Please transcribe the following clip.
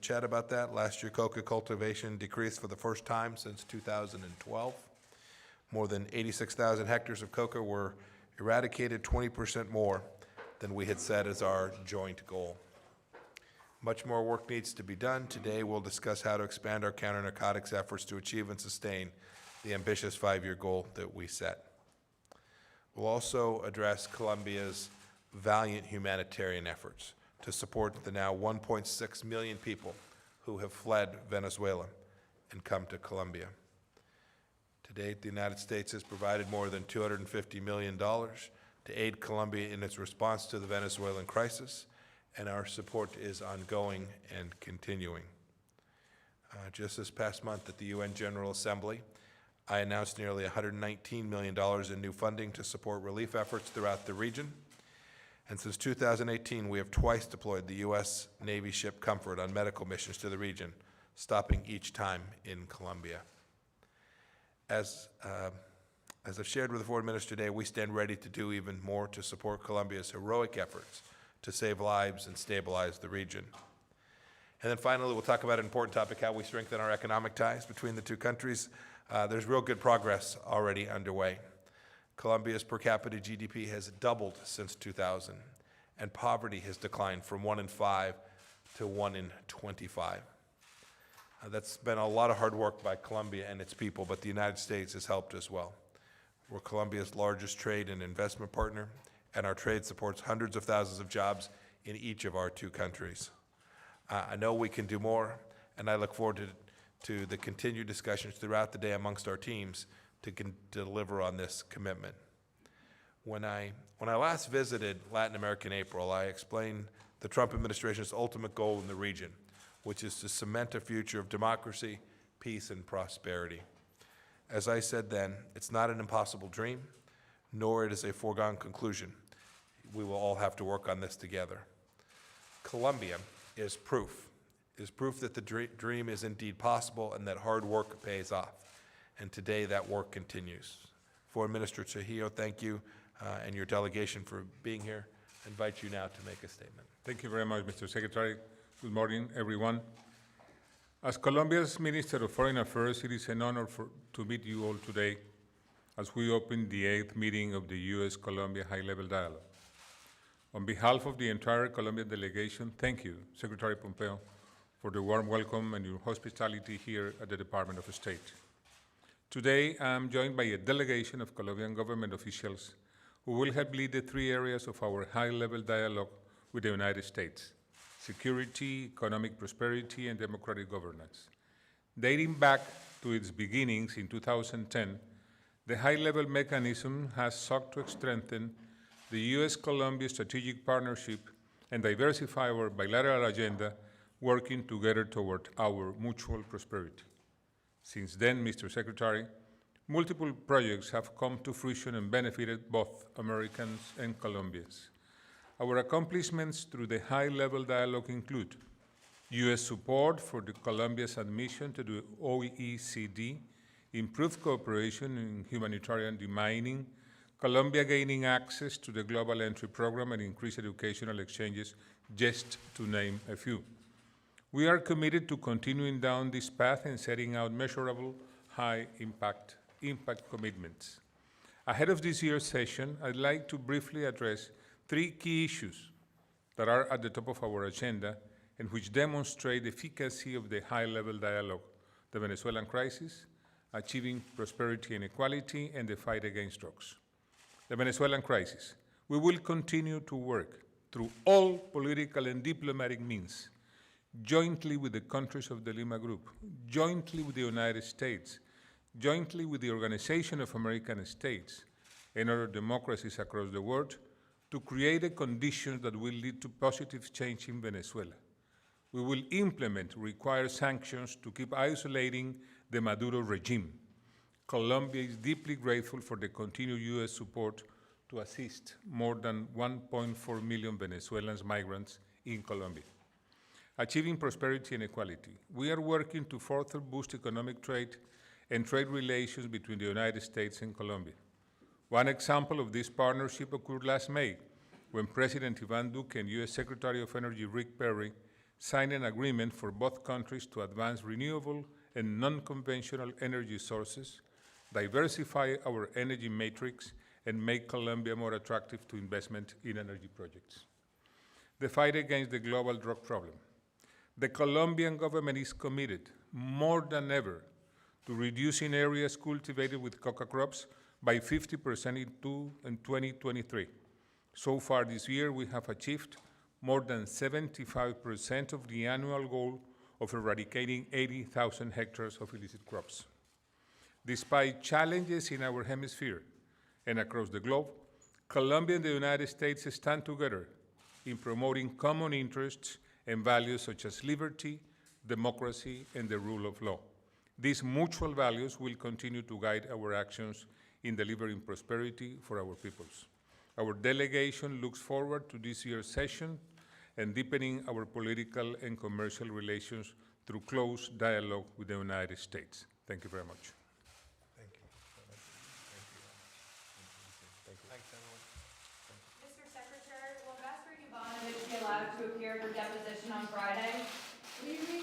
Chat about that. Last year, coca cultivation decreased for the first time since 2012. More than 86,000 hectares of coca were eradicated, 20% more than we had set as our joint goal. Much more work needs to be done. Today, we'll discuss how to expand our counter-narcotics efforts to achieve and sustain the ambitious 5-year goal that we set. We'll also address Colombia's valiant humanitarian efforts to support the now 1.6 million people who have fled Venezuela and come to Colombia. To date, the United States has provided more than $250 million to aid Colombia in its response to the Venezuelan crisis, and our support is ongoing and continuing. Just this past month at the UN General Assembly, I announced nearly $119 million in new funding to support relief efforts throughout the region. And since 2018, we have twice deployed the U.S. Navy ship Comfort on medical missions to the region, stopping each time in Colombia. As I've shared with the Foreign Minister today, we stand ready to do even more to support Colombia's heroic efforts to save lives and stabilize the region. And then finally, we'll talk about an important topic, how we strengthen our economic ties between the two countries. There's real good progress already underway. Colombia's per capita GDP has doubled since 2000, and poverty has declined from 1 in 5 to 1 in 25. That's been a lot of hard work by Colombia and its people, but the United States has helped as well. We're Colombia's largest trade and investment partner, and our trade supports hundreds of thousands of jobs in each of our two countries. I know we can do more, and I look forward to the continued discussions throughout the day amongst our teams to deliver on this commitment. When I last visited Latin America in April, I explained the Trump administration's ultimate goal in the region, which is to cement a future of democracy, peace, and prosperity. As I said then, it's not an impossible dream, nor it is a foregone conclusion. We will all have to work on this together. Colombia is proof that the dream is indeed possible and that hard work pays off. And today that work continues. Foreign Minister Trujillo, thank you and your delegation for being here. I invite you now to make a statement. Thank you very much, Mr. Secretary. Good morning, everyone. As Colombia's Minister of Foreign Affairs, it is an honor to meet you all today as we open the 8th meeting of the U.S.-Colombia High-Level Dialogue. On behalf of the entire Colombian delegation, thank you, Secretary Pompeo, for the warm welcome and your hospitality here at the Department of State. Today, I'm joined by a delegation of Colombian government officials who will help lead the 3 areas of our high-level dialogue with the United States: security, economic prosperity, and democratic governance. Dating back to its beginnings in 2010, the high-level mechanism has sought to strengthen the U.S.-Colombia strategic partnership and diversify our bilateral agenda, working together toward our mutual prosperity. Since then, Mr. Secretary, multiple projects have come to fruition and benefited both Americans and Colombians. Our accomplishments through the high-level dialogue include U.S. support for Colombia's admission to the OECD, improved cooperation in humanitarian demining, Colombia gaining access to the Global Entry Program, and increased educational exchanges, just to name a few. We are committed to continuing down this path and setting out measurable, high-impact commitments. Ahead of this year's session, I'd like to briefly address 3 key issues that are at the top of our agenda and which demonstrate the efficacy of the high-level dialogue: the Venezuelan crisis, achieving prosperity and equality, and the fight against drugs. The Venezuelan crisis. We will continue to work through all political and diplomatic means, jointly with the countries of the Lima Group, jointly with the United States, jointly with the Organization of American States and other democracies across the world, to create a condition that will lead to positive change in Venezuela. We will implement required sanctions to keep isolating the Maduro regime. Colombia is deeply grateful for the continued U.S. support to assist more than 1.4 million Venezuelan migrants in Colombia. Achieving prosperity and equality. We are working to further boost economic trade and trade relations between the United States and Colombia. One example of this partnership occurred last May, when President Iván Duque and U.S. Secretary of Energy Rick Perry signed an agreement for both countries to advance renewable and non-conventional energy sources, diversify our energy matrix, and make Colombia more attractive to investment in energy projects. The fight against the global drug problem. The Colombian government is committed, more than ever, to reducing areas cultivated with coca crops by 50% in 2023. So far this year, we have achieved more than 75% of the annual goal of eradicating 80,000 hectares of illicit crops. Despite challenges in our hemisphere and across the globe, Colombia and the United States stand together in promoting common interests and values such as liberty, democracy, and the rule of law. These mutual values will continue to guide our actions in delivering prosperity for our peoples. Our delegation looks forward to this year's session and deepening our political and commercial relations through close dialogue with the United States. Thank you very much. Thank you. Mr. Secretary, will Ambassador Yovanovitch be allowed to appear for deposition on Friday? Will you read